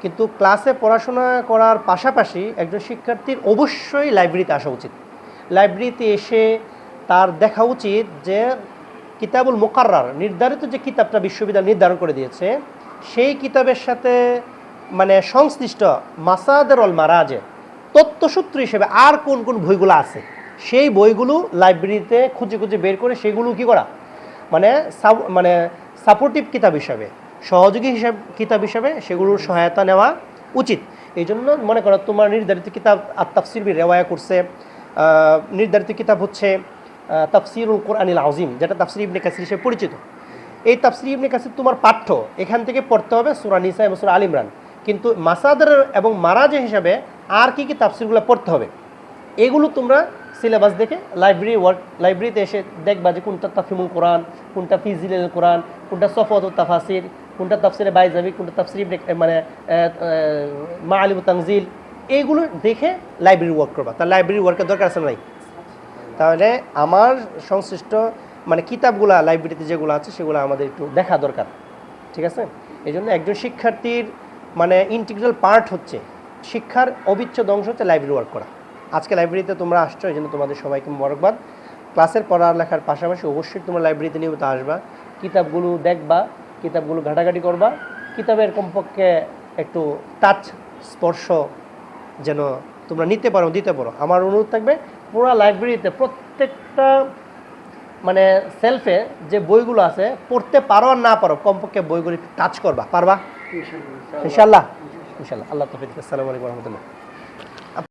কিন্তু ক্লাসে পড়াশোনা করার পাশাপাশি একজন শিক্ষার্থীর অবশ্যই লাইব্রেরিতে আসা উচিত। লাইব্রেরিতে এসে তার দেখা উচিত যে কিতাবুল মুকাররার নির্ধারিত যে কিতাবটা বিশ্ববিদ্যালয় নির্ধারণ করে দিয়েছে সেই কিতাবের সাথে মানে সংশ্লিষ্ট মাসাদের অল মারাজে তথ্যসূত্র হিসেবে আর কোন কোন বইগুলো আছে সেই বইগুলো লাইব্রেরিতে খুঁজে খুঁজে বের করে সেগুলো কী করা মানে মানে সাপোর্টিভ কিতাব হিসাবে সহযোগী কিতাব হিসাবে সেগুলোর সহায়তা নেওয়া উচিত। এই জন্য মনে করো তোমার নির্ধারিত কিতাব আর তাফসির রেওয়ায়া করছে, নির্ধারিত কিতাব হচ্ছে তাফসিরুল কোরআনিল আযীম, যেটা তাফসির ইবনে কাসির হিসেবে পরিচিত। এই তাফসির ইবনে কাসির তোমার পাঠ্য এখান থেকে পড়তে হবে সূরা নিসা এবং সূরা আল ইমরান, কিন্তু মাসাদার এবং মারাজে হিসাবে আর কি কি তাফসিরগুলো পড়তে হবে এগুলো তোমরা সিলেবাস দেখে লাইব্রেরিতে এসে দেখবা যে কোনটা তাফহিমুল কোরআন, কোনটা ফিজিলুল কোরআন, কোনটা সফওয়াতুত তাফাসির, কোনটা তাফসিরে বাইজাবি, কোনটা তাফসির মানে মাআলিমুত তানজিল, এইগুলো দেখে লাইব্রেরি ওয়ার্ক করবা। তার লাইব্রেরি ওয়ার্কের দরকার আছে নাই? তাহলে আমার সংশ্লিষ্ট মানে কিতাবগুলো লাইব্রেরিতে যেগুলো আছে সেগুলো আমাদের একটু দেখা দরকার, ঠিক আছে? এই জন্য একজন শিক্ষার্থীর মানে ইন্টিগ্রাল পার্ট হচ্ছে শিক্ষার অবিচ্ছেদ্য অংশ হচ্ছে লাইব্রেরি ওয়ার্ক করা। আজকে লাইব্রেরিতে তোমরা আসছো, এই জন্য তোমাদের সবাইকে মোবারকবাদ। ক্লাসের পড়ালেখার পাশাপাশি অবশ্যই তোমরা লাইব্রেরিতে নিয়মিত আসবা, কিতাবগুলো দেখবা, কিতাবগুলো ঘাটাঘাটি করবা, কিতাবের কমপক্ষে একটু টাচ স্পর্শ যেন তোমরা নিতে পারো, দিতে পারো। আমার অনুরোধ থাকবে পুরো লাইব্রেরিতে প্রত্যেকটা মানে সেলফে যে বইগুলো আছে পড়তে পারো আর না পারো কমপক্ষে বইগুলো টাচ করবা, পারবা? ইনশাআল্লাহ। ইনশাআল্লাহ। আল্লাহ তাআলা। আসসালামু আলাইকুম ওয়া রাহমাতুল্লাহ।